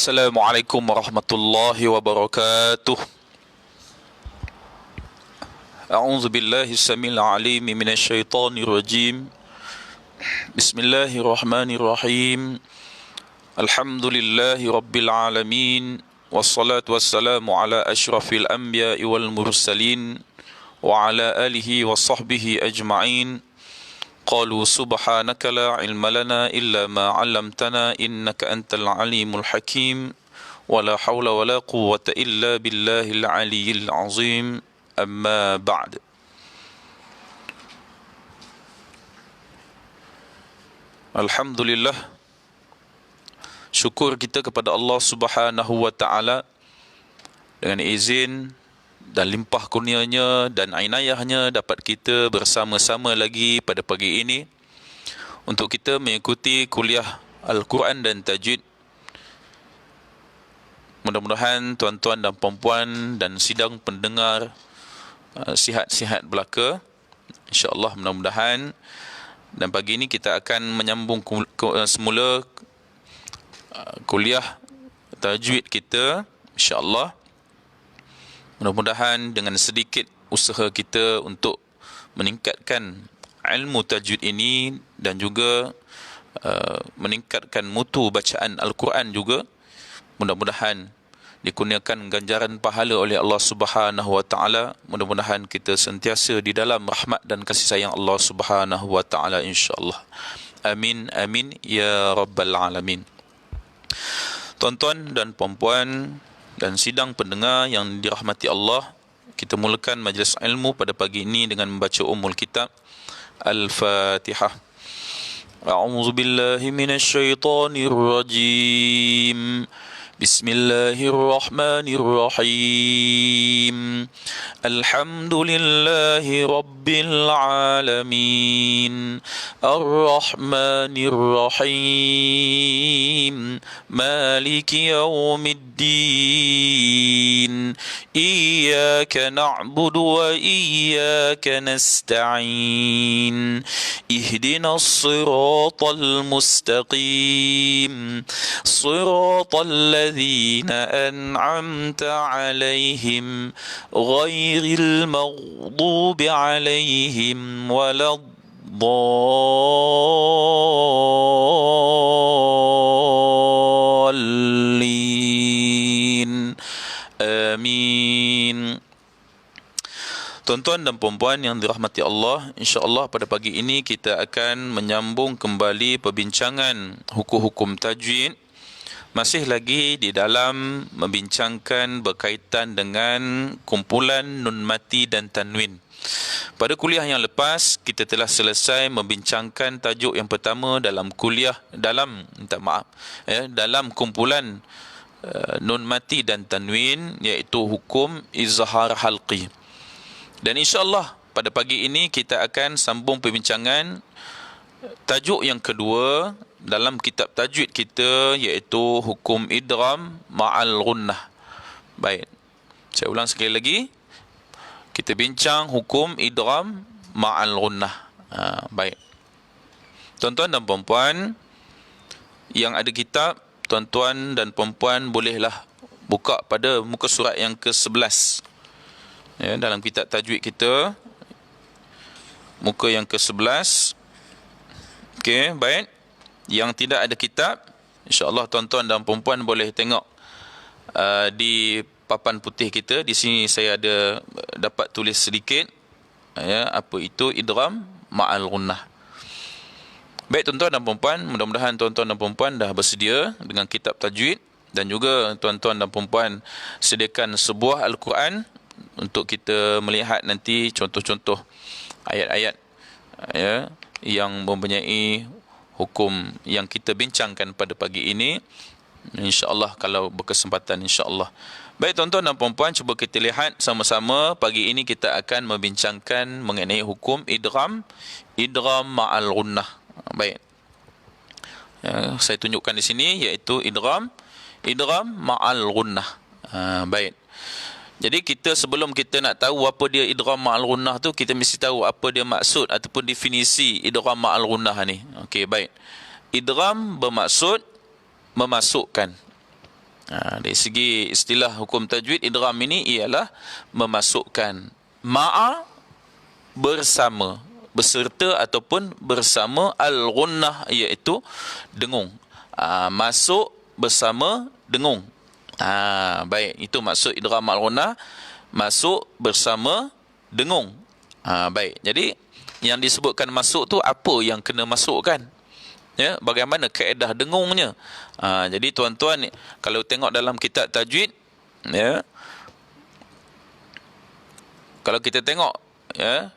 Assalamualaikum warahmatullahi wabarakatuh. A'udzu billahi samil alim minasy syaithanir rajim. Bismillahirrahmanirrahim. Alhamdulillahi rabbil alamin. Wassalatu wassalamu ala asyrafil anbiya'i wal mursalin wa ala alihi wa sahbihi ajma'in. Qalu subhanaka la ilma lana illa ma 'allamtana innaka antal alimul hakim. Wala haula wala quwwata illa billahil aliyyil azim. Amma ba'd. Alhamdulillah, syukur kita kepada Allah Subhanahu wa taala dengan izin dan limpah kurnianya dan inayahnya dapat kita bersama-sama lagi pada pagi ini untuk kita mengikuti kuliah Al-Quran dan Tajwid. Mudah-mudahan tuan-tuan dan puan-puan dan sidang pendengar sihat-sihat belaka, insya-Allah, mudah-mudahan. Dan pagi ini kita akan menyambung semula kuliah tajwid kita, insya-Allah. Mudah-mudahan dengan sedikit usaha kita untuk meningkatkan ilmu tajwid ini dan juga meningkatkan mutu bacaan Al-Quran juga, mudah-mudahan dikurniakan ganjaran pahala oleh Allah Subhanahu wa taala. Mudah-mudahan kita sentiasa di dalam rahmat dan kasih sayang Allah Subhanahu wa taala, insya-Allah. Amin amin ya rabbal alamin. Tuan-tuan dan puan-puan dan sidang pendengar yang dirahmati Allah, kita mulakan majlis ilmu pada pagi ini dengan membaca Ummul Kitab Al-Fatihah. A'udzu billahi minasy syaithanir rajim. Bismillahirrahmanirrahim. Alhamdulillahi rabbil alamin. Ar-Rahmanir Rahim. Maliki yaumiddin. Iyyaka na'budu wa iyyaka nasta'in. Ihdinas siratal mustaqim. Siratal الذين أنعمت عليهم غير المغضوب عليهم ولا الضالين آمين. Tuan-tuan dan puan-puan yang dirahmati Allah, insya-Allah pada pagi ini kita akan menyambung kembali perbincangan hukum-hukum tajwid. Masih lagi di dalam membincangkan berkaitan dengan kumpulan nun mati dan tanwin. Pada kuliah yang lepas kita telah selesai membincangkan tajuk yang pertama dalam dalam kumpulan nun mati dan tanwin, iaitu hukum izhar halqi. Dan insya-Allah pada pagi ini kita akan sambung perbincangan tajuk yang kedua dalam kitab tajwid kita, iaitu hukum idgham ma'al ghunnah. Baik, saya ulang sekali lagi. Kita bincang hukum idgham ma'al ghunnah. Baik, tuan-tuan dan puan-puan yang ada kitab, tuan-tuan dan puan-puan bolehlah buka pada muka surat yang ke-11 ya, dalam kitab tajwid kita, muka yang ke-11. Okey, baik. Yang tidak ada kitab, insya-Allah tuan-tuan dan puan-puan boleh tengok di papan putih kita. Di sini saya ada dapat tulis sedikit ya, apa itu idgham ma'al ghunnah. Baik tuan-tuan dan puan-puan, mudah-mudahan tuan-tuan dan puan-puan dah bersedia dengan kitab tajwid, dan juga tuan-tuan dan puan-puan sediakan sebuah Al-Quran untuk kita melihat nanti contoh-contoh ayat-ayat ya yang mempunyai hukum yang kita bincangkan pada pagi ini, insya-Allah, kalau berkesempatan, insya-Allah. Baik tuan-tuan dan puan-puan, cuba kita lihat sama-sama. Pagi ini kita akan membincangkan mengenai hukum idgham ma'al ghunnah. Baik. Ya, saya tunjukkan di sini, iaitu idgham ma'al ghunnah. Baik. Jadi kita, sebelum kita nak tahu apa dia idgham ma'al ghunnah tu, kita mesti tahu apa dia maksud ataupun definisi idgham ma'al ghunnah ni. Okey, baik. Idgham bermaksud memasukkan. Dari segi istilah hukum tajwid, idgham ini ialah memasukkan ma'a bersama, beserta ataupun bersama al-ghunnah, iaitu dengung. Masuk bersama dengung. Baik, itu maksud idgham al-ghunnah, masuk bersama dengung. Baik, jadi yang disebutkan masuk tu apa yang kena masukkan? Ya, bagaimana kaedah dengungnya? Jadi tuan-tuan, kalau tengok dalam kitab tajwid, ya, kalau kita tengok, ya,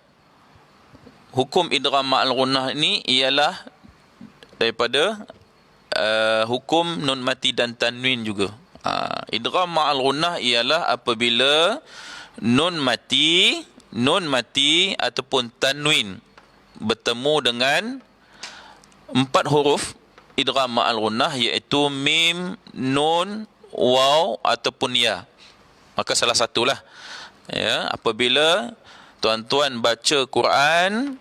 hukum idgham ma'al ghunnah ini ialah daripada hukum nun mati dan tanwin juga. Idgham ma'al ghunnah ialah apabila nun mati ataupun tanwin bertemu dengan 4 huruf idgham ma'al ghunnah, iaitu mim, nun, waw ataupun ya. Maka salah satulah, ya, apabila tuan-tuan baca Quran,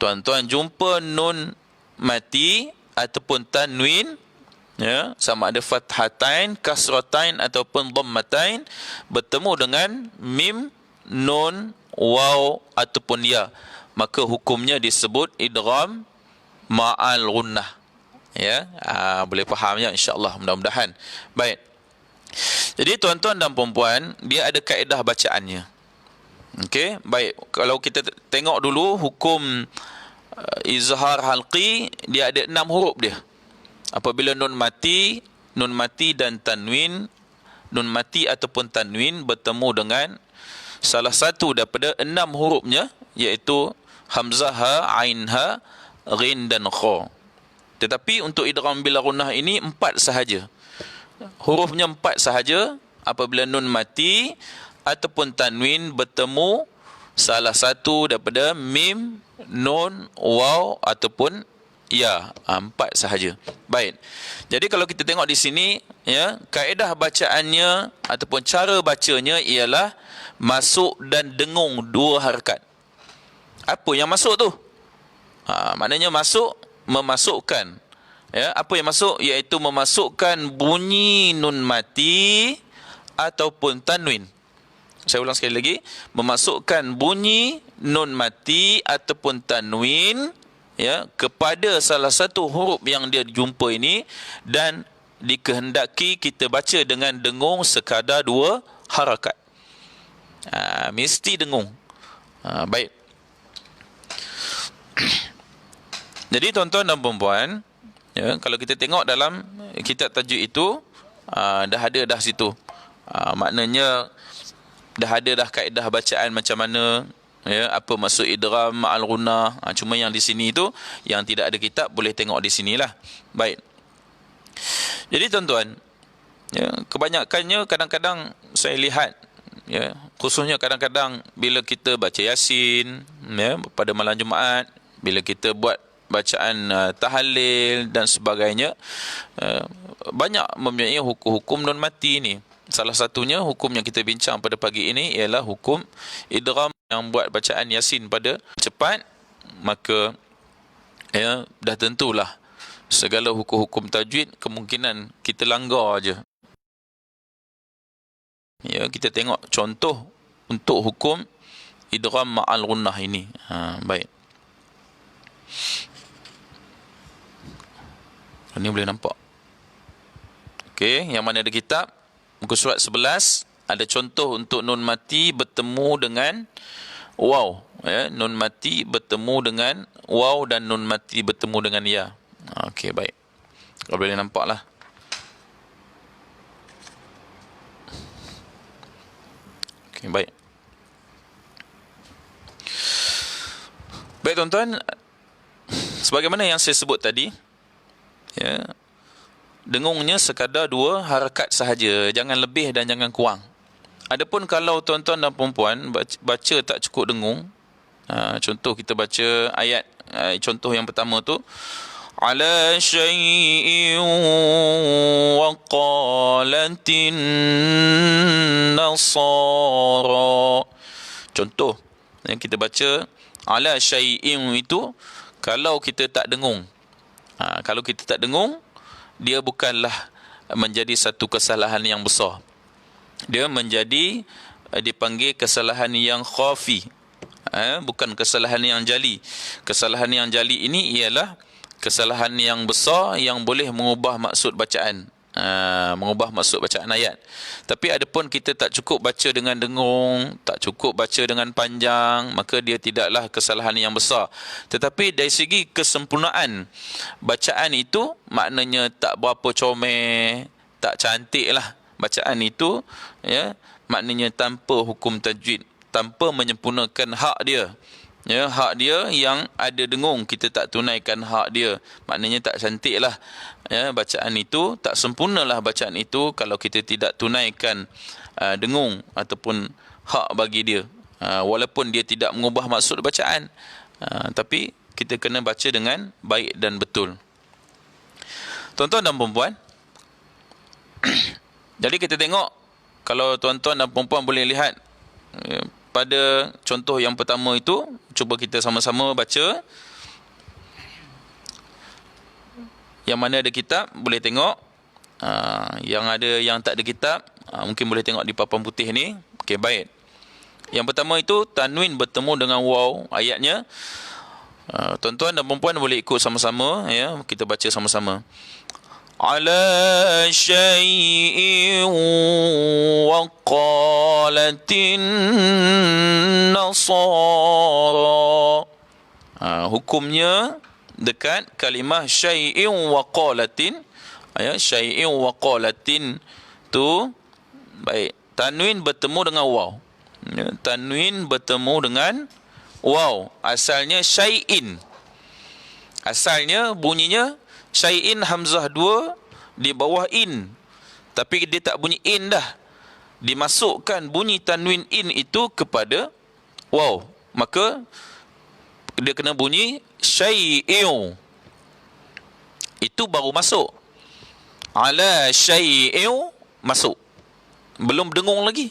tuan-tuan jumpa nun mati ataupun tanwin, ya, sama ada fathatain, kasratain ataupun dhammatain, bertemu dengan mim, nun, waw ataupun ya, maka hukumnya disebut idgham ma'al ghunnah. Ya, boleh faham ya, insya-Allah, mudah-mudahan. Baik. Jadi tuan-tuan dan puan-puan, dia ada kaedah bacaannya. Okey, baik. Kalau kita tengok dulu hukum izhar halqi, dia ada 6 huruf dia. Apabila nun mati dan tanwin, nun mati ataupun tanwin bertemu dengan salah satu daripada 6 hurufnya, iaitu hamzah, ha, ain, ha, ghin dan kha. Tetapi untuk idgham bila ghunnah ini 4 sahaja. Hurufnya 4 sahaja apabila nun mati ataupun tanwin bertemu salah satu daripada mim, nun, waw ataupun ya. 4 sahaja. Baik. Jadi kalau kita tengok di sini, ya, kaedah bacaannya ataupun cara bacanya ialah masuk dan dengung 2 harakat. Apa yang masuk tu? Maknanya masuk, memasukkan. Ya, apa yang masuk? Iaitu memasukkan bunyi nun mati ataupun tanwin. Saya ulang sekali lagi. Memasukkan bunyi nun mati ataupun tanwin, ya, kepada salah satu huruf yang dia jumpa ini, dan dikehendaki kita baca dengan dengung sekadar 2 harakat. Mesti dengung. Baik. Jadi tuan-tuan dan puan-puan, ya, kalau kita tengok dalam kitab tajwid itu, dah ada dah situ. Maknanya dah ada dah kaedah bacaan macam mana, ya, apa maksud idgham ma'al ghunnah. Cuma yang di sini itu yang tidak ada kitab, boleh tengok di sinilah. Baik. Jadi tuan-tuan, ya, kebanyakannya kadang-kadang saya lihat, ya, khususnya kadang-kadang bila kita baca Yasin, ya, pada malam Jumaat, bila kita buat bacaan tahlil dan sebagainya, banyak mempunyai hukum-hukum nun mati ni. Salah satunya hukum yang kita bincang pada pagi ini ialah hukum idgham, yang buat bacaan Yasin pada cepat, maka, ya, dah tentulah segala hukum-hukum tajwid kemungkinan kita langgar aja. Ya, kita tengok contoh untuk hukum idgham ma'al ghunnah ini. Baik. Ini boleh nampak. Okey, yang mana ada kitab, muka surat 11, ada contoh untuk nun mati bertemu dengan waw, ya, nun mati bertemu dengan waw dan nun mati bertemu dengan ya. Okey, baik. Kalau boleh nampaklah. Okey, baik. Baik tuan-tuan, sebagaimana yang saya sebut tadi, ya, dengungnya sekadar 2 harakat sahaja, jangan lebih dan jangan kurang. Adapun kalau tuan-tuan dan puan-puan baca tak cukup dengung, contoh kita baca ayat, contoh yang pertama tu, ala syai'in wa qalatin nasara. Contoh yang kita baca ala syai'in itu kalau kita tak dengung. Kalau kita tak dengung, dia bukanlah menjadi satu kesalahan yang besar. Dia menjadi dipanggil kesalahan yang khafi, bukan kesalahan yang jali. Kesalahan yang jali ini ialah kesalahan yang besar yang boleh mengubah maksud bacaan, mengubah maksud bacaan ayat. Tapi adapun kita tak cukup baca dengan dengung, tak cukup baca dengan panjang, maka dia tidaklah kesalahan yang besar. Tetapi dari segi kesempurnaan bacaan itu, maknanya tak berapa comel, tak cantik lah bacaan itu, ya, maknanya tanpa hukum tajwid, tanpa menyempurnakan hak dia. Ya, hak dia yang ada dengung, kita tak tunaikan hak dia, maknanya tak cantik lah, ya, bacaan itu, tak sempurnalah bacaan itu kalau kita tidak tunaikan dengung ataupun hak bagi dia, walaupun dia tidak mengubah maksud bacaan, tapi kita kena baca dengan baik dan betul. Tuan-tuan dan perempuan, jadi kita tengok, kalau tuan-tuan dan perempuan boleh lihat pada contoh yang pertama itu, cuba kita sama-sama baca. Yang mana ada kitab boleh tengok, yang ada yang tak ada kitab mungkin boleh tengok di papan putih ni. Okey, baik. Yang pertama itu tanwin bertemu dengan waw ayatnya. Tuan-tuan dan perempuan boleh ikut sama-sama, ya, kita baca sama-sama. Ala syai'in wa qalatin nasara. Hukumnya dekat kalimah syai'in wa qalatin, ya, syai'in wa qalatin tu, baik, tanwin bertemu dengan waw, ya, tanwin bertemu dengan waw. Asalnya syai'in, asalnya bunyinya syai'in, hamzah 2 di bawah in, tapi dia tak bunyi in dah, dimasukkan bunyi tanwin in itu kepada waw, maka dia kena bunyi syai'in, itu baru masuk. Ala syai'in masuk, belum dengung lagi,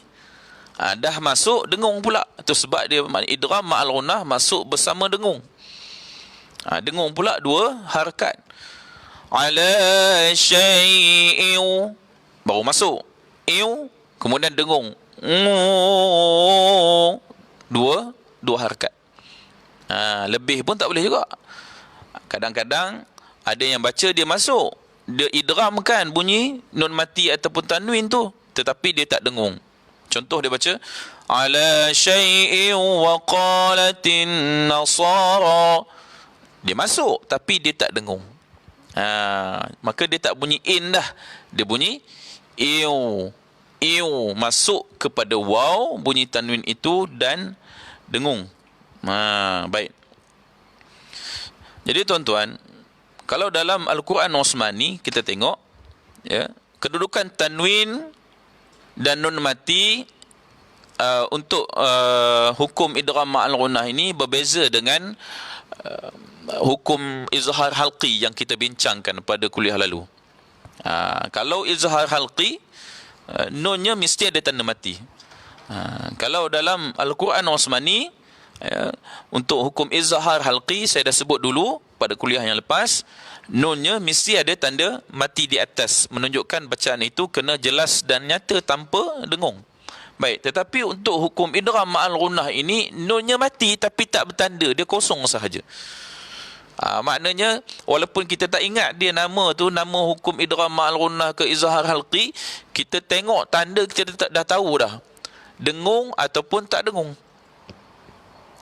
dah masuk dengung pula. Itu sebab dia idgham ma'al ghunnah, masuk bersama dengung. Dengung pula 2 harakat. Ala syai'in baru masuk iu, kemudian dengung dua harakat. Lebih pun tak boleh juga. Kadang-kadang ada yang baca dia masuk, dia idghamkan bunyi nun mati ataupun tanwin tu, tetapi dia tak dengung. Contoh dia baca ala syai'in wa qalatin nasara, dia masuk tapi dia tak dengung. Maka dia tak bunyi in dah, dia bunyi iu, masuk kepada waw bunyi tanwin itu dan dengung. Baik. Jadi tuan-tuan, kalau dalam Al-Quran Osmani kita tengok, ya, kedudukan tanwin dan nun mati untuk hukum idgham ma'al ghunnah ini berbeza dengan hukum izhar halqi yang kita bincangkan pada kuliah lalu. Kalau izhar halqi, nunnya mesti ada tanda mati. Kalau dalam Al-Quran Osmani, untuk hukum izhar halqi, saya dah sebut dulu pada kuliah yang lepas, nunnya mesti ada tanda mati di atas, menunjukkan bacaan itu kena jelas dan nyata tanpa dengung. Baik, tetapi untuk hukum idgham ma'al ghunnah ini, nunnya mati tapi tak bertanda, dia kosong sahaja. Maknanya walaupun kita tak ingat dia nama tu, nama hukum idgham ma'al ghunnah ke izhar halqi, kita tengok tanda, kita dah tahu dah dengung ataupun tak dengung,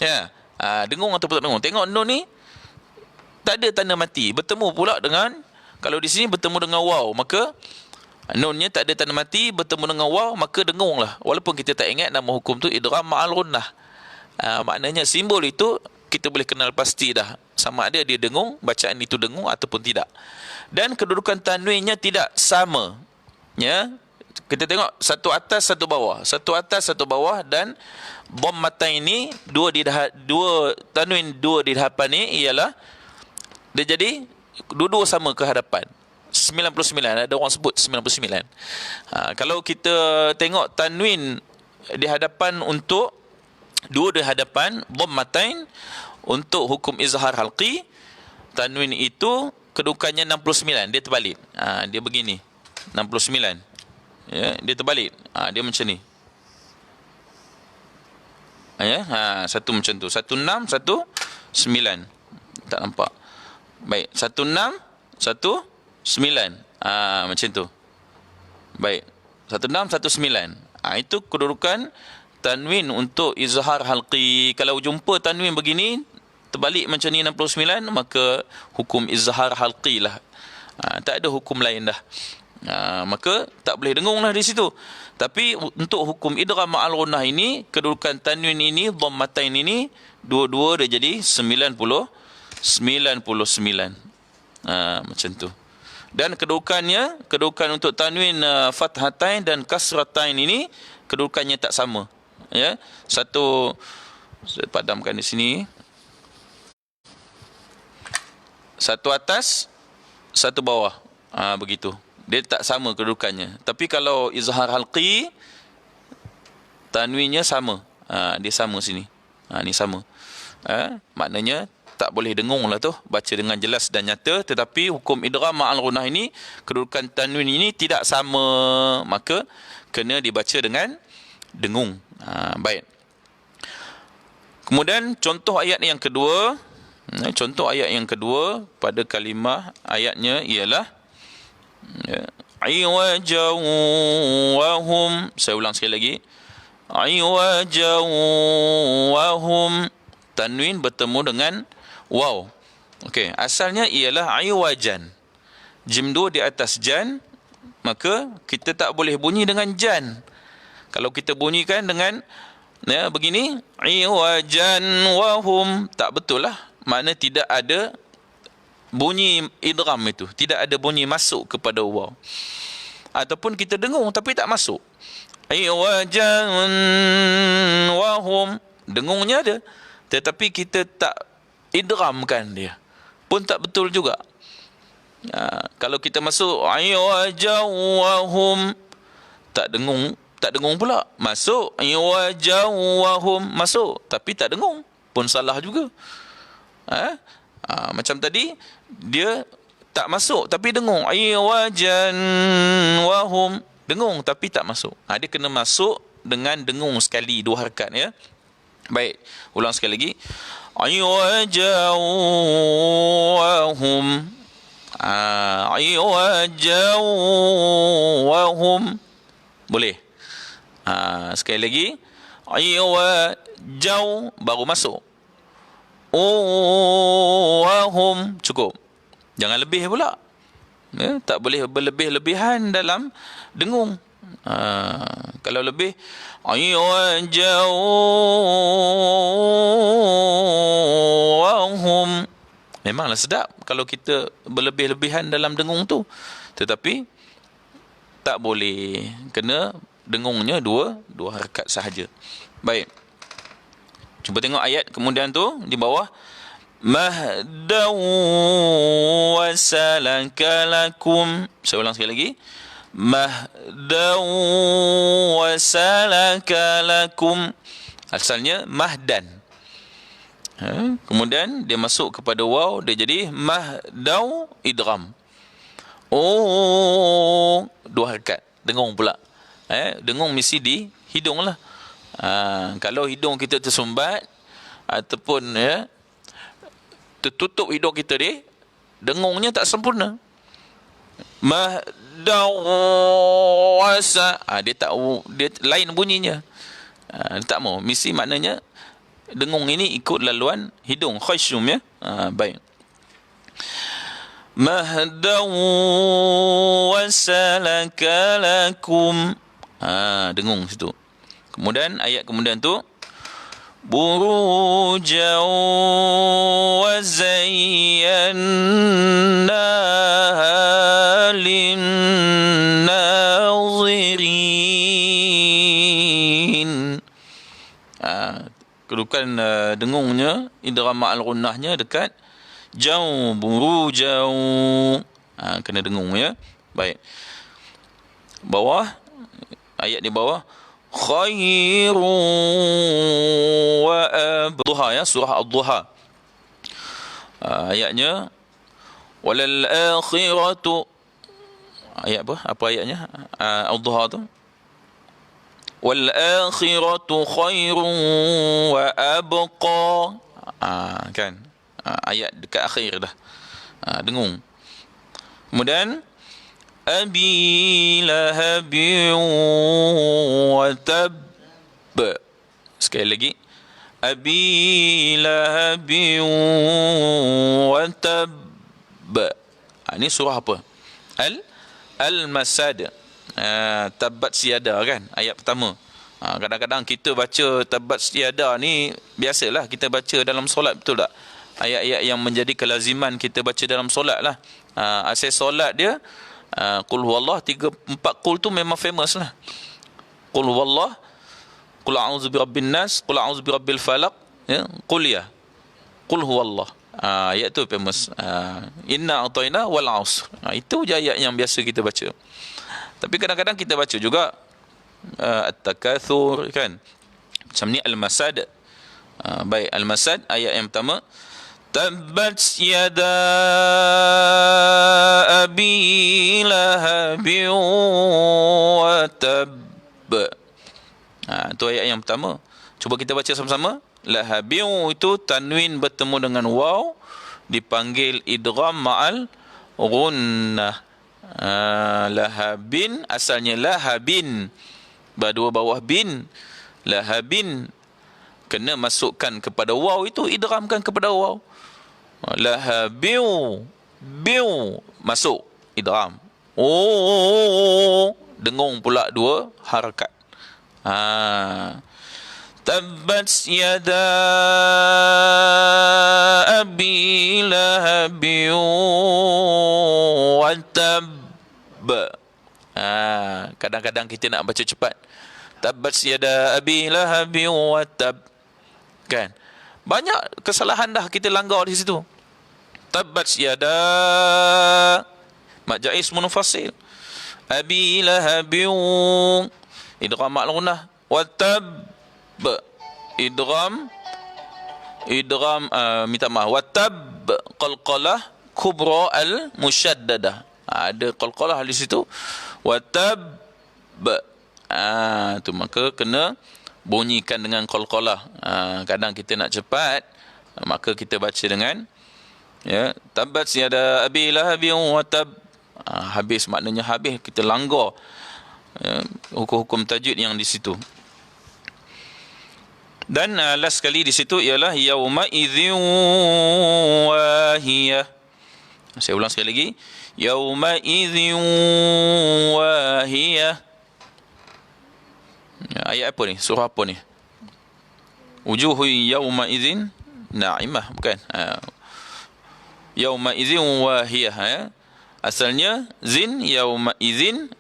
ya. Dengung ataupun tak dengung. Tengok nun ni tak ada tanda mati, bertemu pula dengan, kalau di sini bertemu dengan waw, maka nunnya tak ada tanda mati, bertemu dengan waw, maka dengung lah, walaupun kita tak ingat nama hukum tu idgham ma'al ghunnah. Maknanya simbol itu kita boleh kenal pasti dah, sama ada dia dengung, bacaan itu dengung ataupun tidak. Dan kedudukan tanwinnya tidak sama, ya. Kita tengok satu atas satu bawah, satu atas satu bawah, dan dhammatain ini dua tanwin dua di hadapan ni ialah dia jadi dua-dua sama ke hadapan. 99, ada orang sebut 99. Kalau kita tengok tanwin di hadapan untuk dua di hadapan dhammatain, untuk hukum izhar halqi, tanwin itu kedudukannya 69, dia terbalik. Dia begini. 69. Ya, dia terbalik. Dia macam ni. Ya, satu macam tu. 16, 19. Tak nampak. Baik, 16, 19. Macam tu. Baik, 16, 19. Itu kedudukan tanwin untuk izhar halqi. Kalau jumpa tanwin begini, terbalik macam ni 69, maka hukum izhar halqi lah. Tak ada hukum lain dah. Maka tak boleh dengung lah di situ. Tapi untuk hukum idgham ma'al gunnah ini, kedudukan tanwin ini, dhammatain ini, dua-dua dia jadi 99. Macam tu. Dan kedudukan untuk tanwin fathatain dan kasratain ini, kedudukannya tak sama. Ya, satu, saya padamkan di sini. Satu atas, satu bawah. Begitu. Dia tak sama kedudukannya. Tapi kalau izhar halqi, tanwinnya sama. Dia sama sini. Ni sama. Maknanya tak boleh dengung lah tu, baca dengan jelas dan nyata. Tetapi hukum idgham ma'al gunnah ini, kedudukan tanwin ini tidak sama, maka kena dibaca dengan dengung. Baik. Kemudian contoh ayat yang kedua. Contoh ayat yang kedua pada kalimah ayatnya ialah iwajaw wa hum. Saya ulang sekali lagi. Iwajaw wa hum. Tanwin bertemu dengan waw. Okey, asalnya ialah iwajan. Jim 2 di atas jan, maka kita tak boleh bunyi dengan jan. Kalau kita bunyikan dengan begini, iwajan wa hum, tak betul lah. Makna tidak ada bunyi idgham itu, tidak ada bunyi masuk kepada waw. Ataupun kita dengung tapi tak masuk. Iwajan wa hum, dengungnya ada, tetapi kita tak idghamkan dia, pun tak betul juga. Kalau kita masuk iwajan wa hum, tak dengung pula. Masuk iwajan wa hum, masuk tapi tak dengung, pun salah juga. Macam tadi, dia tak masuk tapi dengung. Iwajan wa hum, dengung tapi tak masuk. Dia kena masuk dengan dengung sekali, 2 harakat ya. Baik, ulang sekali lagi. Iwajan wa hum. Iwajan wa hum. Boleh. Sekali lagi. Iwajan, baru masuk. Wahum, cukup. Jangan lebih pula. Tak boleh berlebih-lebihan dalam dengung. Kalau lebih, wahum, memanglah sedap kalau kita berlebih-lebihan dalam dengung tu. Tetapi tak boleh, kena dengungnya dua harakat sahaja. Baik. Cuba tengok ayat kemudian tu di bawah. Mahdaw wa salakalakum. Saya ulang sekali lagi. Mahdaw wa salakalakum. Asalnya mahdan. Kemudian dia masuk kepada waw, dia jadi mahdaw idgham. 2 harakat. Dengung pula. Dengung mesti di hidung lah. Kalau hidung kita tersumbat ataupun tertutup hidung kita ni, dengungnya tak sempurna. Mahdawasa, dia lain bunyinya. Tak mau, mesti maknanya dengung ini ikut laluan hidung, khasyum ya. Baik. Mahdawasa lakalakum. Dengung situ. Kemudian ayat kemudian tu, burujan wa zayyannaha lin-nazirin. Kedudukan dengungnya, idgham ma'al gunnahnya dekat jauh, burujan. Kena dengung ya. Baik. Bawah, ayat di bawah, khairu wa abduha ya, surah Ad-Duha. Ayatnya walal akhiratu. Ayat apa? Apa ayatnya? Ad-Duha tu. Wal akhiratu khairun wa abqa. Kan? Ayat dekat akhir dah. Dengung. Kemudian Abi lahabi wa tab. Sekali lagi. Abi lahabi wa tab. Ini surah apa? Al-Masad. Tabat siada kan, ayat pertama. Kadang-kadang kita baca tabat siada ni biasalah kita baca dalam solat, betul tak? Ayat-ayat yang menjadi kelaziman kita baca dalam solat lah. Asal solat dia qul huwallah 3-4 qul tu memang famous lah. Qul huwallah, qul a'udzu birabbin nas, qul a'udzu birabbil falaq, ya, qul ya, qul huwallah. Ayat tu famous. Inna a'tayna wal 'asr. Itu je ayat yang biasa kita baca. Tapi kadang-kadang kita baca juga At-Takatsur kan. Macam ni Al-Masad. Baik, Al-Masad ayat yang pertama. Tabbat yada abi lahabi wa tab. Itu ayat yang pertama. Cuba kita baca sama-sama. Lahabi itu tanwin bertemu dengan waw, dipanggil idgham ma'al ghunnah. Lahabin asalnya lahabin, berdua bawah bin. Lahabin kena masukkan kepada waw, itu idghamkan kepada waw. Lahabiu biu masuk idgham. Dengung pula dua harakat. Tabbat yada abi lahabi wa tab. Kadang-kadang kita nak baca cepat. Tabbat yada abi lahabi wa tab. Kan? Banyak kesalahan dah kita langgar di situ. Tabbat yada mak jaiz munfasil. Abi lahabi idgham ma'lunah wa tab. Idgham minta maaf, watab qalqalah kubra al musyaddadah. Ada qalqalah di situ, watab. Tu maka kena bunyikan dengan qalqalah. Kadang kita nak cepat, maka kita baca dengan ya, tabat siada abi lahabi wa tab. Habis, maknanya habis, kita langgar hukum-hukum tajwid yang di situ. Dan last sekali di situ ialah yauma idzin wahiyah. Saya ulang sekali lagi. Yauma idzin wahiyah. Ayat apa ni? Surah apa ni? Wujuhu yauma idzin na'imah, bukan? Yauma idzin wahiyah, ya. Asalnya zin yauma idzin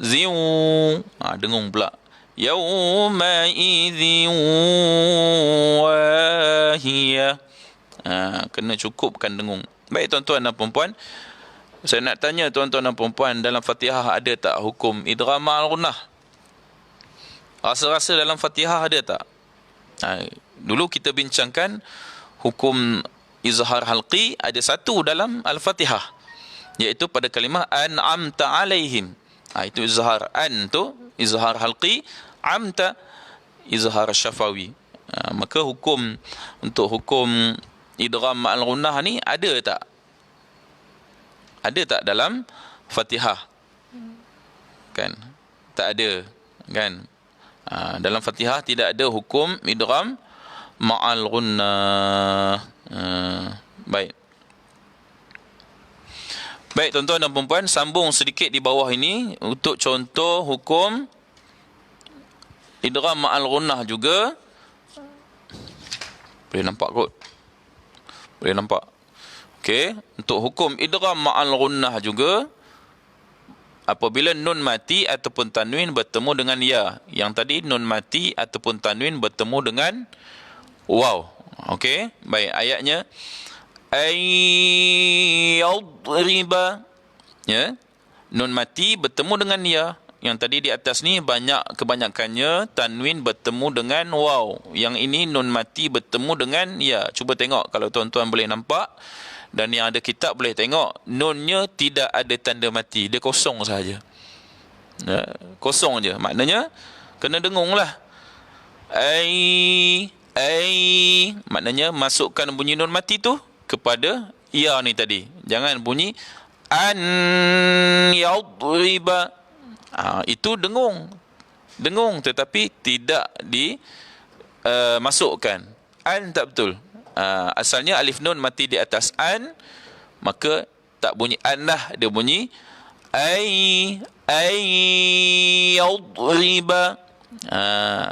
ziu. Dengung pula. Yawma'idhin wahiyah. Kena cukupkan dengung. Baik tuan-tuan dan puan-puan, saya nak tanya tuan-tuan dan puan-puan, dalam Fatihah ada tak hukum idgham ma'al-ghunnah? Rasa-rasa dalam Fatihah ada tak? Dulu kita bincangkan hukum izhar halqi, ada satu dalam Al-Fatihah, iaitu pada kalimah an'amta alaihim. Itu izhar an tu izhar halqi, amta izhar syafawi. Maka hukum untuk hukum idgham ma'al ghunnah ni ada tak? Ada tak dalam Fatihah? Kan? Tak ada, kan? Dalam Fatihah tidak ada hukum idgham ma'al ghunnah. Baik. Baik tuan-tuan dan puan-puan, sambung sedikit di bawah ini untuk contoh hukum idgham ma'al ghunnah juga. Boleh nampak kot? Boleh nampak? Okey, untuk hukum idgham ma'al ghunnah juga, apabila nun mati ataupun tanwin bertemu dengan ya. Yang tadi nun mati ataupun tanwin bertemu dengan waw. Okey, baik, ayatnya ayyadriba, ya, nun mati bertemu dengan ya. Yang tadi di atas ni kebanyakannya tanwin bertemu dengan waw. Yang ini nun mati bertemu dengan ya. Cuba tengok kalau tuan-tuan boleh nampak, Dan yang ada kitab boleh tengok, nunnya tidak ada tanda mati, dia kosong sahaja. Kosong je. Maknanya kena dengung lah. Maknanya masukkan bunyi nun mati tu kepada ya ni tadi. Jangan bunyi an yadriba. Itu dengung. Dengung tetapi tidak masukkan. An tak betul. Asalnya alif nun mati di atas an, maka tak bunyi an lah, dia bunyi yadriba.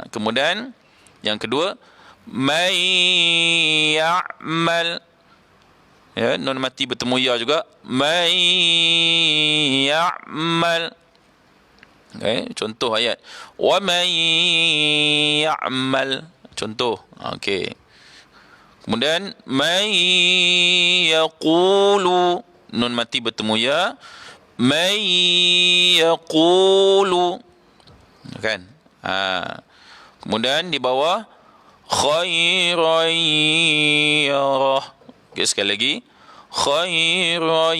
Kemudian yang kedua, may ya'mal. Ya, nun mati bertemu ya juga. May ya'mal. Okay, contoh ayat. Wa may ya'mal. Contoh. Okey. Kemudian may yaqulu. Nun mati bertemu ya. May yaqulu. Kan? Kemudian di bawah khairan yarah. Okey, sekali lagi. Khairan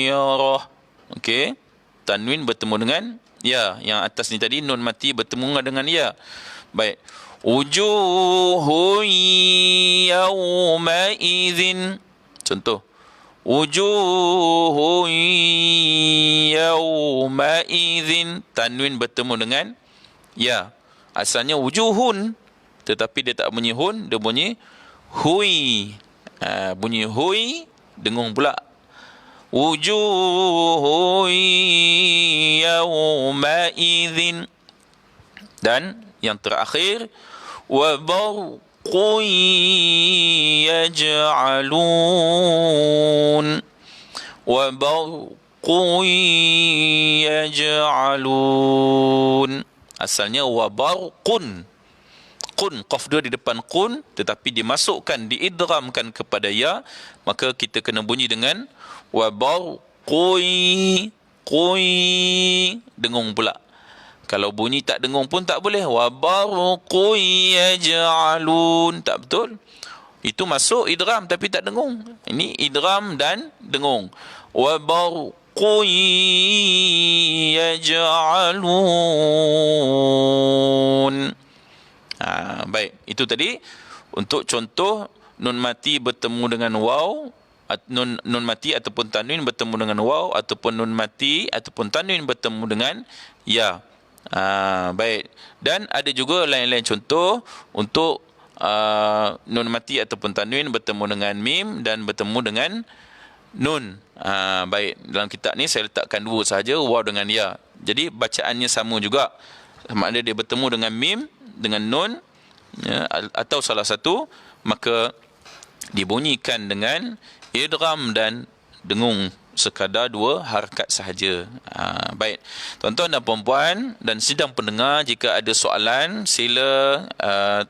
yarah. Okey. Tanwin bertemu dengan ya. Yang atas ni tadi nun mati bertemu dengan ya. Baik. Wujuhun yawma idzin. Contoh. Wujuhun yawma idzin. Tanwin bertemu dengan ya. Asalnya wujuhun, tetapi dia tak bunyi hun, dia bunyi hui. Bunyi hui, dengung pula. Wujuhun yawma idzin. Dan yang terakhir, wa barqun yaj'alun. Wa barqun yaj'alun. Asalnya wa barqun. Qun, qaf dua di depan qun, tetapi dimasukkan, diidghamkan kepada ya, maka kita kena bunyi dengan wa barqui. Qui, dengung pula. Kalau bunyi tak dengung pun tak boleh. Wa barqui yaj'alun, tak betul. Itu masuk idgham tapi tak dengung. Ini idgham dan dengung. Wa barqui yaj'alun. Baik, itu tadi untuk contoh nun mati bertemu dengan waw, nun mati ataupun tanwin bertemu dengan waw, ataupun nun mati ataupun tanwin bertemu dengan ya. Baik. Dan ada juga lain-lain contoh untuk nun mati ataupun tanwin bertemu dengan mim dan bertemu dengan nun. Baik, dalam kitab ni saya letakkan dua sahaja, waw dengan ya. Jadi bacaannya sama juga. Maknanya dia bertemu dengan mim, dengan nun, ya, atau salah satu, maka dibunyikan dengan idgham dan dengung, sekadar dua harakat sahaja. Baik, tuan-tuan dan puan-puan dan sidang pendengar, jika ada soalan sila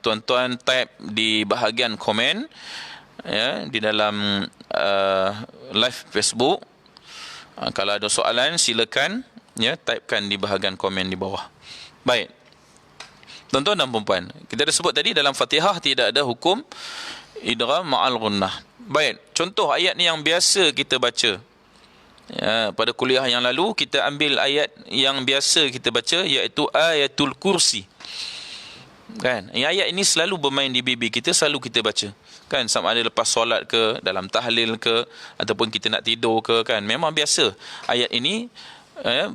tuan-tuan type di bahagian komen, ya, di dalam live Facebook. Kalau ada soalan silakan, ya, typekan di bahagian komen di bawah. Baik, tuan-tuan dan puan-puan, kita dah sebut tadi dalam Fatihah tidak ada hukum idgham ma'al ghunnah. Baik, contoh ayat ni yang biasa kita baca. Ya, pada kuliah yang lalu kita ambil ayat yang biasa kita baca, iaitu ayatul kursi. Kan? Ayat ini selalu bermain di bibir kita, selalu kita baca. Kan, sama ada lepas solat ke, dalam tahlil ke, ataupun kita nak tidur ke, kan. Memang biasa ayat ini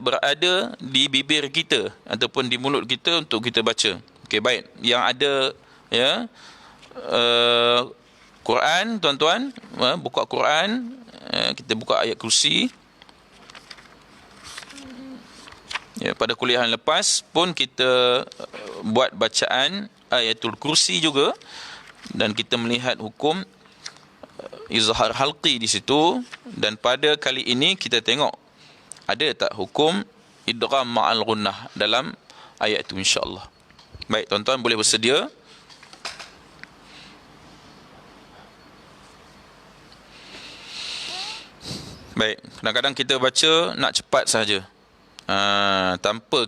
berada di bibir kita ataupun di mulut kita untuk kita baca. Okey, baik. Yang ada, ya, Quran, tuan-tuan, buka Quran, kita buka ayat kursi. Ya, pada kuliah yang lepas pun kita buat bacaan ayatul kursi juga, dan kita melihat hukum izhar halqi di situ. Dan pada kali ini kita tengok ada tak hukum idgham ma'al ghunnah dalam ayat itu, insya-Allah. Baik, tuan-tuan boleh bersedia. Baik, kadang-kadang kita baca nak cepat saja, tanpa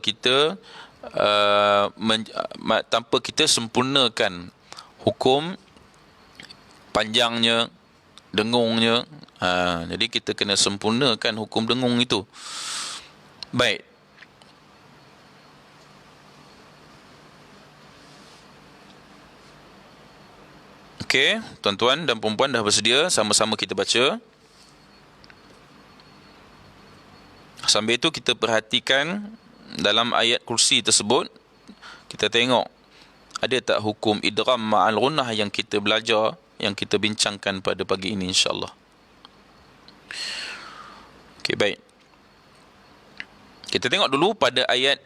kita sempurnakan hukum panjangnya, dengungnya. Jadi kita kena sempurnakan hukum dengung itu. Baik. Okey, tuan-tuan dan puan-puan dah bersedia, sama-sama kita baca. Sambil itu kita perhatikan dalam ayat kursi tersebut, kita tengok ada tak hukum idgham ma'al gunnah yang kita belajar, yang kita bincangkan pada pagi ini insya-Allah. Okey, baik. Kita tengok dulu pada ayat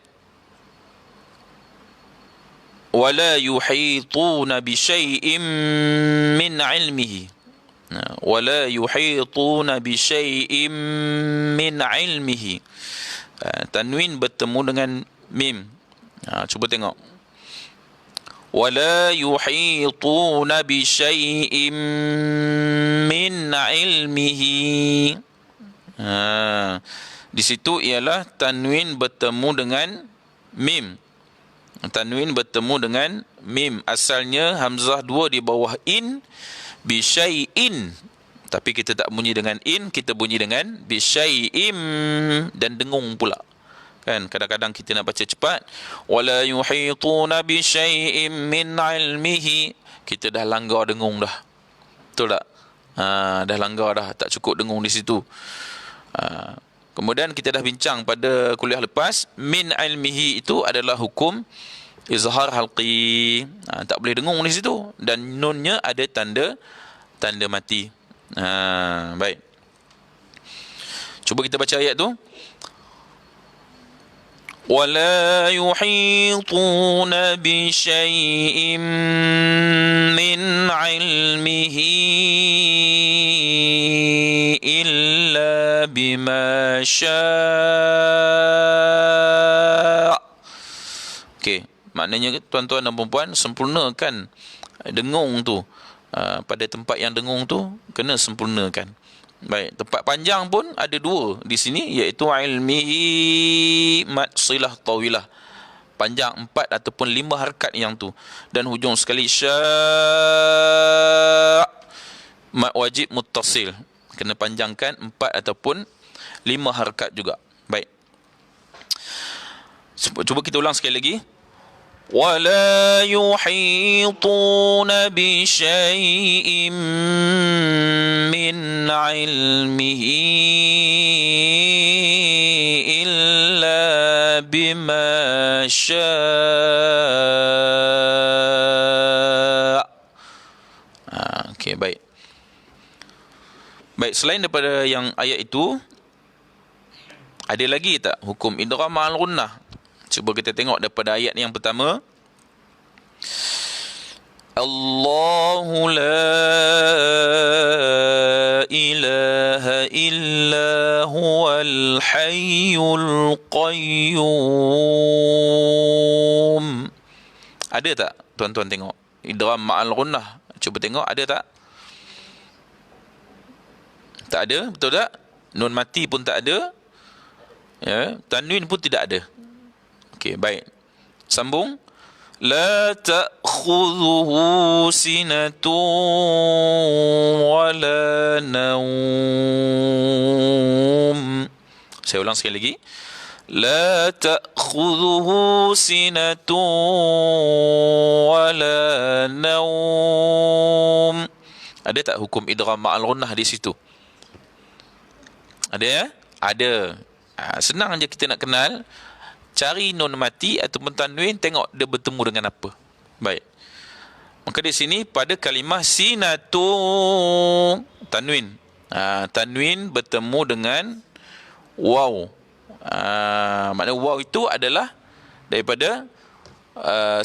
wala yuhituna bi syai'in min 'ilmihi. Wala yuhituna bi syai'in min 'ilmihi. Tanwin bertemu dengan mim. Cuba tengok. Wala yuhituna bi syai'in min 'ilmihi. Di situ ialah tanwin bertemu dengan mim. Tanwin bertemu dengan mim. Asalnya hamzah dua di bawah in, bi syai'in. Tapi kita tak bunyi dengan in, kita bunyi dengan bi syai'im, dan dengung pula. Kan kadang-kadang kita nak baca cepat, wala yuhituna bi syai'im min 'ilmihi, kita dah langgar dengung dah. Betul tak? Dah langgar dah, tak cukup dengung di situ. Kemudian kita dah bincang pada kuliah lepas, min ilmihi itu adalah hukum izhar halqi. Tak boleh dengung di situ, dan nunnya ada tanda mati. Baik. Cuba kita baca ayat tu. ولا يحيطون بشيء من علمه إلا بما شاء. Okey, maknanya tuan-tuan dan puan-puan, sempurnakan dengung tu. Pada tempat yang dengung tu kena sempurnakan. Baik, tempat panjang pun ada dua di sini, iaitu ilmihi mad silah tawilah, panjang 4 ataupun 5 harakat yang tu, dan hujung sekali sya' mad wajib muttasil, kena panjangkan 4 ataupun 5 harakat juga. Baik, cuba kita ulang sekali lagi. ولا يحيطون بشيء من علمه إلا بما شاء. Okey, baik. Baik, selain daripada yang ayat itu, ada lagi tak hukum idgham ma'al gunnah? Cuba kita tengok daripada ayat yang pertama. Allahu la ilaha illa huwal hayyul qayyum. Ada tak tuan-tuan tengok idgham ma'al gunnah? Cuba tengok ada tak? Tak ada, betul tak? Nun mati pun tak ada. Ya, tanwin pun tidak ada. Okey, baik. Sambung. La ta'khudhuhu sinatun wala naum. Saya ulang sekali lagi. La ta'khudhuhu sinatun wala naum. Ada tak hukum idgham ma'al gunnah di situ? Ada ya? Ada. Senang je kita nak kenal. Cari nun mati ataupun tanwin, tengok dia bertemu dengan apa. Baik. Maka di sini pada kalimah sinatu, tanwin. Tanwin bertemu dengan waw. Makna waw itu adalah daripada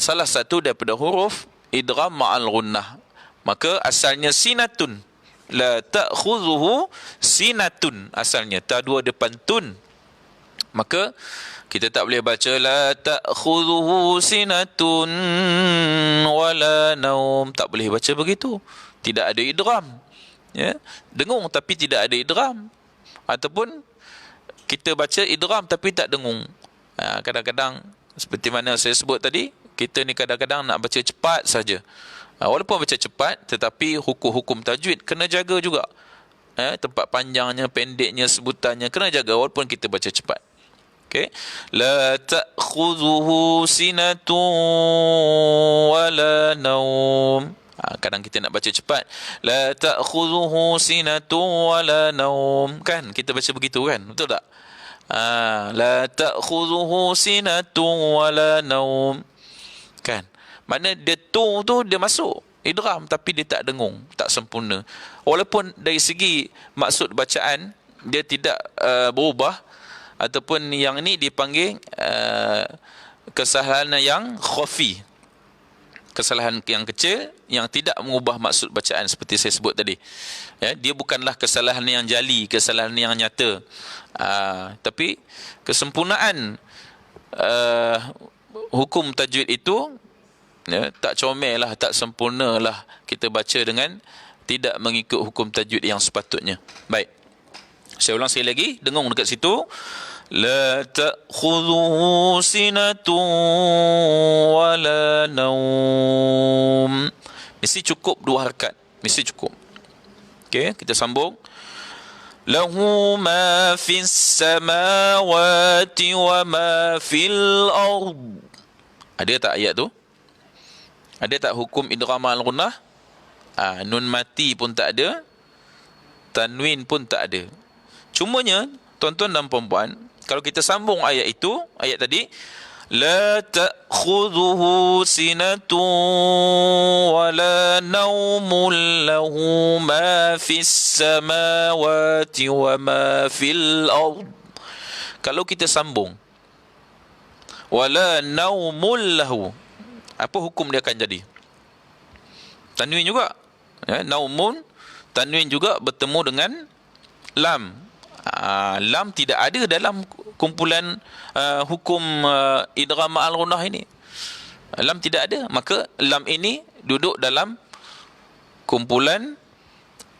salah satu daripada huruf idgham ma'al gunnah. Maka asalnya sinatun. La ta'khudhuhu sinatun. Asalnya ta dua depan tun. Maka kita tak boleh baca la ta'khudhuhu sinatun wala naum. Tak boleh baca begitu. Tidak ada idgham. Ya, dengung tapi tidak ada idgham. Ataupun kita baca idgham tapi tak dengung. Kadang-kadang seperti mana saya sebut tadi, kita ni kadang-kadang nak baca cepat saja. Walaupun baca cepat, tetapi hukum-hukum tajwid kena jaga juga. tempat panjangnya, pendeknya, sebutannya, kena jaga walaupun kita baca cepat. Okey. La ta'khudhuhu sinatun wala naum. Kadang kita nak baca cepat. La ta'khudhuhu sinatun wala naum. Kan kita baca begitu kan? Betul tak? La ta'khudhuhu sinatun wala naum. Kan? Mana dia tu dia masuk idgham tapi dia tak dengung, tak sempurna. Walaupun dari segi maksud bacaan dia tidak berubah, ataupun yang ni dipanggil kesalahan yang khafi, kesalahan yang kecil yang tidak mengubah maksud bacaan seperti saya sebut tadi. Dia bukanlah kesalahan yang jali, kesalahan yang nyata. Tapi kesempurnaan hukum tajwid itu tak comel lah, tak sempurna lah kita baca dengan tidak mengikut hukum tajwid yang sepatutnya. Baik, saya ulang sekali lagi, dengung dekat situ. La ta'khudhuhu sinatun wala naum. Mesti cukup 2 harakat, mesti cukup. Okey, kita sambung. Lahu ma fis samawati wa ma fil ard. Ada tak ayat tu? Ada tak hukum idgham al-ghunnah? Nun mati pun tak ada, tanwin pun tak ada. Cumanya tuan-tuan dan puan-puan, kalau kita sambung ayat itu, ayat tadi, la ta'khudhuhu sinatun wala naumun lahu ma fis samawati wa ma fil ard. Kalau kita sambung wala naumul lahu, apa hukum dia akan jadi? Tanwin juga. Naumun, tanwin juga bertemu dengan lam. Lam tidak ada dalam kumpulan hukum idgham al-ghunnah ini. Lam tidak ada. Maka lam ini duduk dalam kumpulan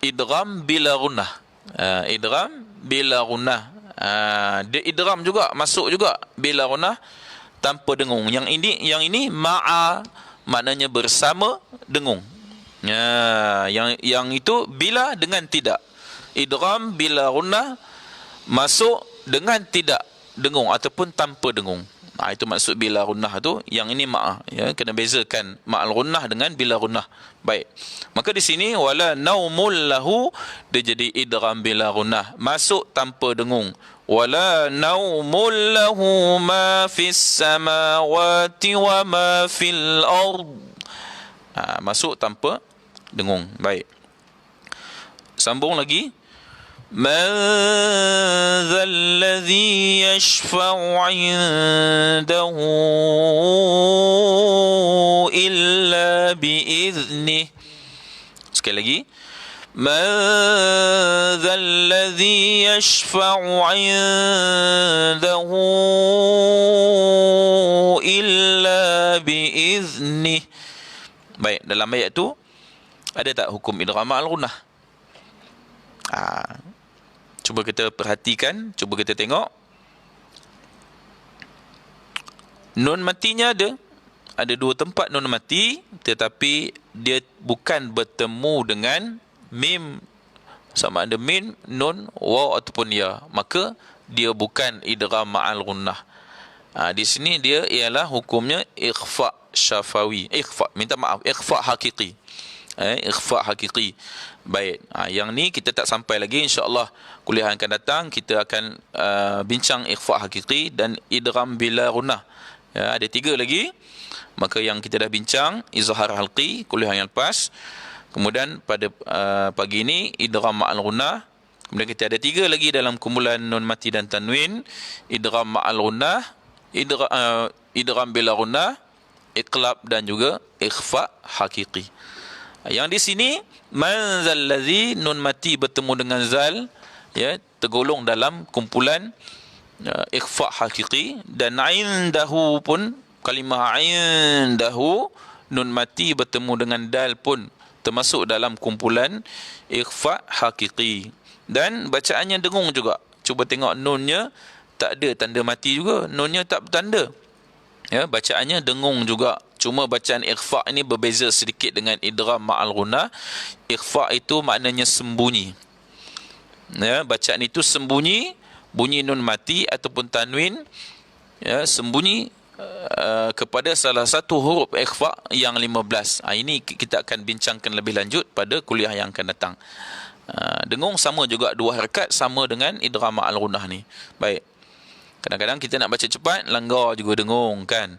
idgham bila ghunnah. Idgham bila ghunnah. Dia idgham juga, masuk juga bila ghunnah tanpa dengung. Yang ini ma'a, maknanya bersama dengung. Yang itu bila dengan tidak. Idgham bila ghunnah masuk dengan tidak dengung ataupun tanpa dengung. Itu maksud bila ghunnah tu. Yang ini ma'a, kena bezakan ma'al ghunnah dengan bila ghunnah. Baik. Maka di sini wala naumul lahu, dia jadi idgham bila ghunnah, masuk tanpa dengung. Wala naumul lahu ma fis samawati wa ma fil ard. Masuk tanpa dengung. Baik. Sambung lagi. Man dhal ladzi yashfa'u 'indahu illa bi'idhnih. Sekali lagi. Man dhal ladzi yashfa'u 'indahu illa bi'idhnih. Baik, dalam ayat tu ada tak hukum idgham al-ghunnah? Cuba kita perhatikan, cuba kita tengok. Nun matinya ada 2 tempat nun mati, tetapi dia bukan bertemu dengan mim, sama ada mim, nun, waw ataupun ya. Maka dia bukan idgham ma'al ghunnah. Di sini dia ialah hukumnya ikhfa syafawi. Ikhfa hakiki. Ikhfa hakiki. Baik. Yang ni kita tak sampai lagi, insya-Allah kuliah yang akan datang kita akan bincang ikhfa hakiki dan idgham bila ghunnah. Ada 3 lagi. Maka yang kita dah bincang izhar halqi kuliah yang lepas. Kemudian pada pagi ini idgham ma'al ghunnah. Kemudian kita ada 3 lagi dalam kumpulan nun mati dan tanwin. Idgham ma'al ghunnah, idgham bila ghunnah, iqlab dan juga ikhfa hakiki. Yang di sini man zal ladzi, nun mati bertemu dengan zal, tergolong dalam kumpulan ikhfa hakiki. Dan indahu pun, kalimah indahu, nun mati bertemu dengan dal pun termasuk dalam kumpulan ikhfa hakiki. Dan bacaannya dengung juga. Cuba tengok nunnya tak ada tanda mati juga, nunnya tak bertanda. Bacaannya dengung juga. Cuma bacaan ikhfa ini berbeza sedikit dengan idgham ma'al ghunnah. Ikhfa itu maknanya sembunyi. Ya, bacaan itu sembunyi, bunyi nun mati ataupun tanwin, ya, sembunyi kepada salah satu huruf ikhfa yang 15. Ini kita akan bincangkan lebih lanjut pada kuliah yang akan datang. Dengung sama juga 2 harakat, sama dengan idgham ma'al gunnah ni. Baik. Kadang-kadang kita nak baca cepat, langgar juga dengung kan.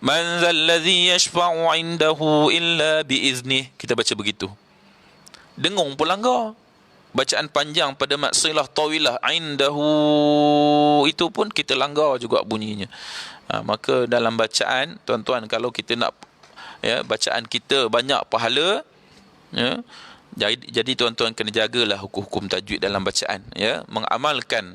Man zallazi yashfa'u 'indahu illa biiznih. Kita baca begitu. Dengung pun langgar. Bacaan panjang pada maksilah tawilah 'indahu itu pun kita langgar juga bunyinya. Maka dalam bacaan, tuan-tuan, kalau kita nak, ya, bacaan kita banyak pahala, ya, jadi tuan-tuan kena jagalah hukum-hukum tajwid dalam bacaan, ya. Mengamalkan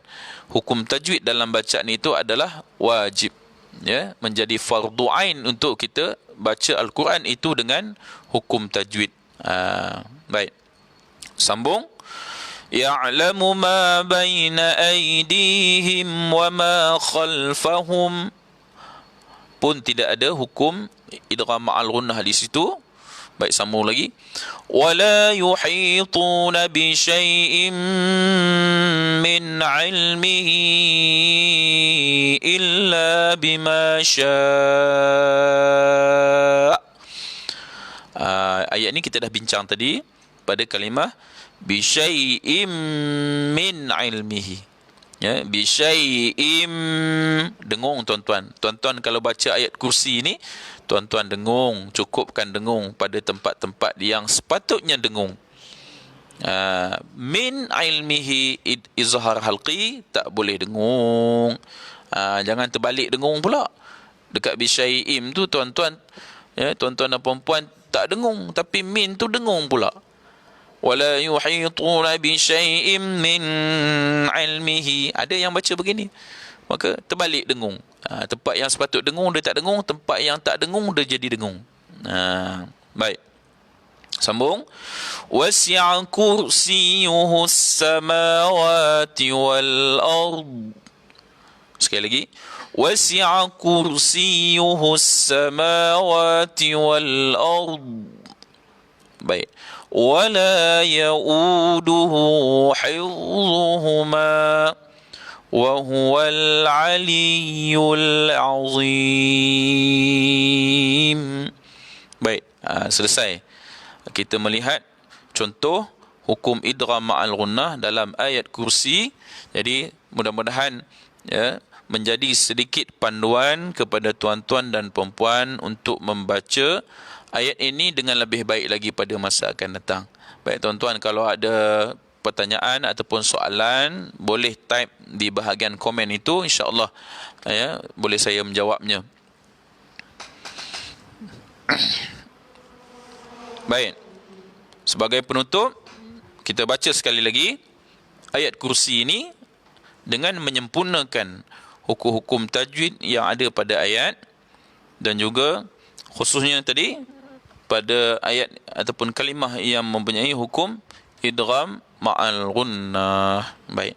hukum tajwid dalam bacaan itu adalah wajib, ya, menjadi fardu ain untuk kita baca al-Quran itu dengan hukum tajwid. Baik. Sambung. Ya'lamu ma baina aydihim wa ma khalfahum. Pun tidak ada hukum idgham ma'al gunnah di situ. Baik, sambung lagi. Wala yuhituna bi syai'in min 'ilmihi illa bima syaa'. Ayat ni kita dah bincang tadi pada kalimah bi syai'in min 'ilmihi. Ya, bi syai'in, dengung tuan-tuan. Tuan-tuan kalau baca ayat kursi ni, tuan-tuan dengung, cukupkan dengung pada tempat-tempat yang sepatutnya dengung. Min ilmihi izhar halqi, tak boleh dengung. Jangan terbalik dengung pula. Dekat bi syai'in tu tuan-tuan, ya, tuan-tuan dan puan-puan tak dengung, tapi min tu dengung pula. Wala yuhituna bi syai'in min ilmihi. Ada yang baca begini, maka terbalik dengung. Tempat yang sepatut dengung dia tak dengung, tempat yang tak dengung dia jadi dengung. Baik. Sambung. Wasi'a kursiyuhu as-samawati wal ard. Sekali lagi. Wasi'a kursiyuhu as-samawati wal ard. Baik. ولا يؤوده حفظهما وهو العلي العظيم. Baik, selesai. Kita melihat contoh hukum idgham ma'al gunnah dalam ayat kursi. Jadi mudah-mudahan, ya, menjadi sedikit panduan kepada tuan-tuan dan puan-puan untuk membaca ayat ini dengan lebih baik lagi pada masa akan datang. Baik tuan-tuan, kalau ada pertanyaan ataupun soalan, boleh type di bahagian komen itu, insya-Allah, ya, boleh saya menjawabnya. Baik. Sebagai penutup, kita baca sekali lagi ayat kursi ini dengan menyempurnakan hukum-hukum tajwid yang ada pada ayat, dan juga khususnya tadi pada ayat ataupun kalimah yang mempunyai hukum idgham ma'al gunnah. Baik.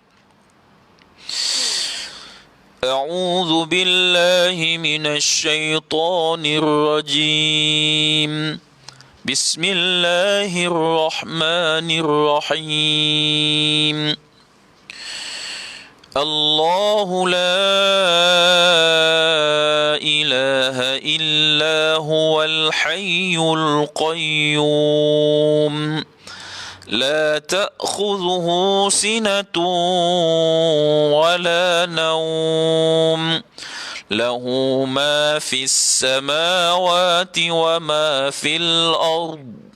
A'udzu billahi minasy syaithanir rajim. Bismillahirrahmanirrahim. Allahu la ilaha illa huwal hayyul qayyum. La ta'khudhuhu sinatun wa la nawm. Lahu ma fis samawati wa ma fil ard.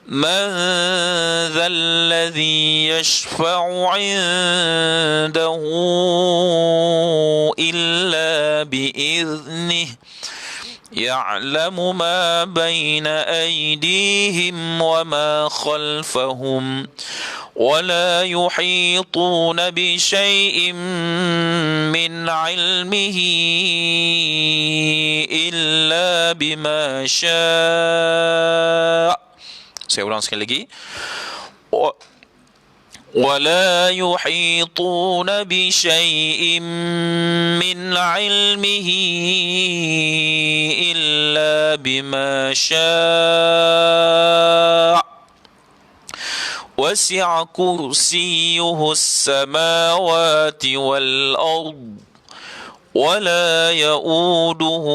من ذا الذي يشفع عنده إلا بإذنه يعلم ما بين أيديهم وما خلفهم ولا يحيطون بشيء من علمه إلا بما شاء. Saya ulang sekali lagi. ولا يحيطون بشيء من علمه إلا بما شاء وسع كرسيه السماوات والأرض ولا يؤوده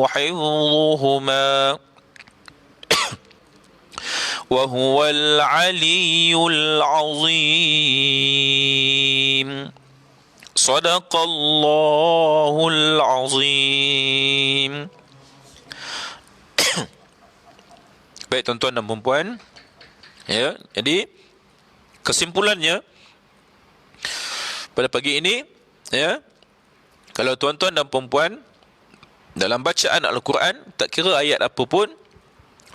حفظهما وهو العلي العظيم صدق الله العظيم. Baik tuan-tuan dan puan-puan, ya, jadi kesimpulannya pada pagi ini, ya, kalau tuan-tuan dan puan-puan dalam bacaan Al-Quran, tak kira ayat apa pun,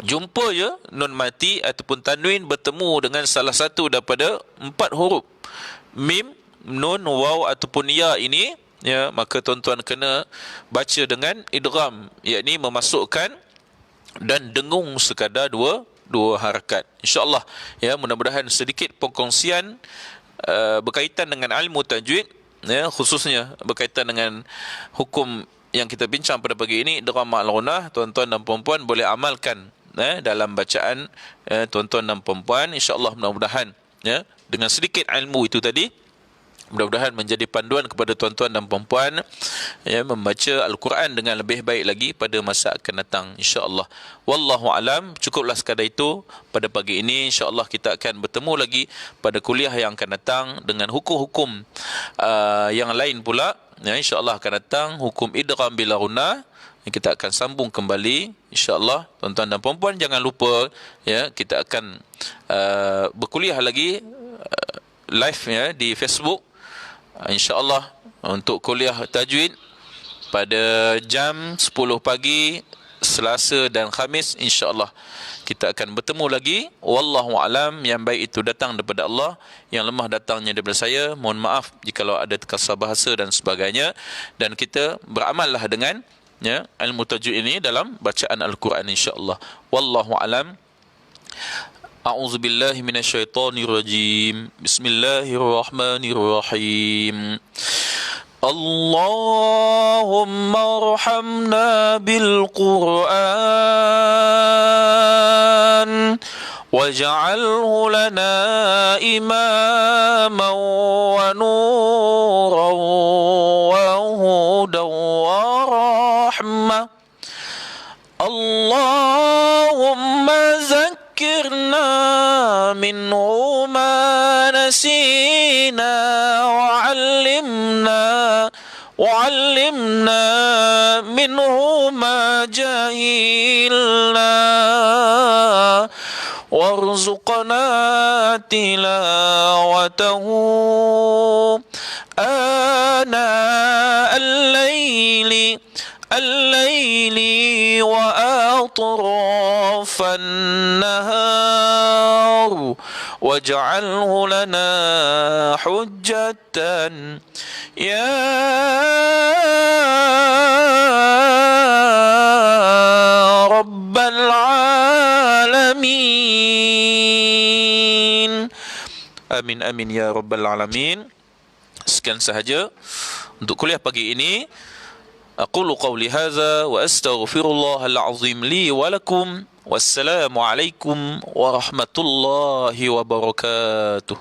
jumpa je nun mati ataupun tanwin bertemu dengan salah satu daripada 4 huruf mim, nun, waw ataupun ya ini, ya, maka tuan-tuan kena baca dengan idgham, yakni memasukkan dan dengung sekadar dua harakat. InsyaAllah, ya, mudah-mudahan sedikit perkongsian berkaitan dengan ilmu tajwid, ya, khususnya berkaitan dengan hukum yang kita bincang pada pagi ini, idgham ma'al-ghunnah, tuan-tuan dan puan-puan boleh amalkan dalam bacaan tuan-tuan dan puan-puan. InsyaAllah mudah-mudahan, ya, dengan sedikit ilmu itu tadi, mudah-mudahan menjadi panduan kepada tuan-tuan dan puan-puan, ya, membaca Al-Quran dengan lebih baik lagi pada masa akan datang, insya-Allah. Wallahu alam, cukuplah sekadar itu pada pagi ini. Insya-Allah kita akan bertemu lagi pada kuliah yang akan datang dengan hukum-hukum yang lain pula, ya, insya-Allah akan datang hukum idgham bila ghunnah. Kita akan sambung kembali, insya-Allah. Tuan-tuan dan puan-puan jangan lupa, ya, kita akan berkuliah lagi live, ya, di Facebook, insya-Allah, untuk kuliah tajwid pada jam 10 pagi Selasa dan Khamis, insya-Allah kita akan bertemu lagi. Wallahu alam, yang baik itu datang daripada Allah, yang lemah datangnya daripada saya. Mohon maaf jikalau ada terkasar bahasa dan sebagainya, dan kita beramallah dengan, ya, ilmu tajwid ini dalam bacaan Al-Quran, insya-Allah. Wallahu alam. أعوذ بالله من الشيطان الرجيم بسم الله الرحمن الرحيم اللهم ارحمنا بالقرآن واجعله لنا إماما ونورا وهدى ورحمة اللهم ذكرنا منه ما نسينا وعلمنا منه ما جهلنا وارزقنا تلاوته آناء الليل وأطراف النهار واجعله لنا حجة يا رب العالمين. Amin amin ya rabbal alamin. Sekian sahaja untuk kuliah pagi ini. أقول قولي هذا وأستغفر الله العظيم لي ولكم والسلام عليكم ورحمة الله وبركاته.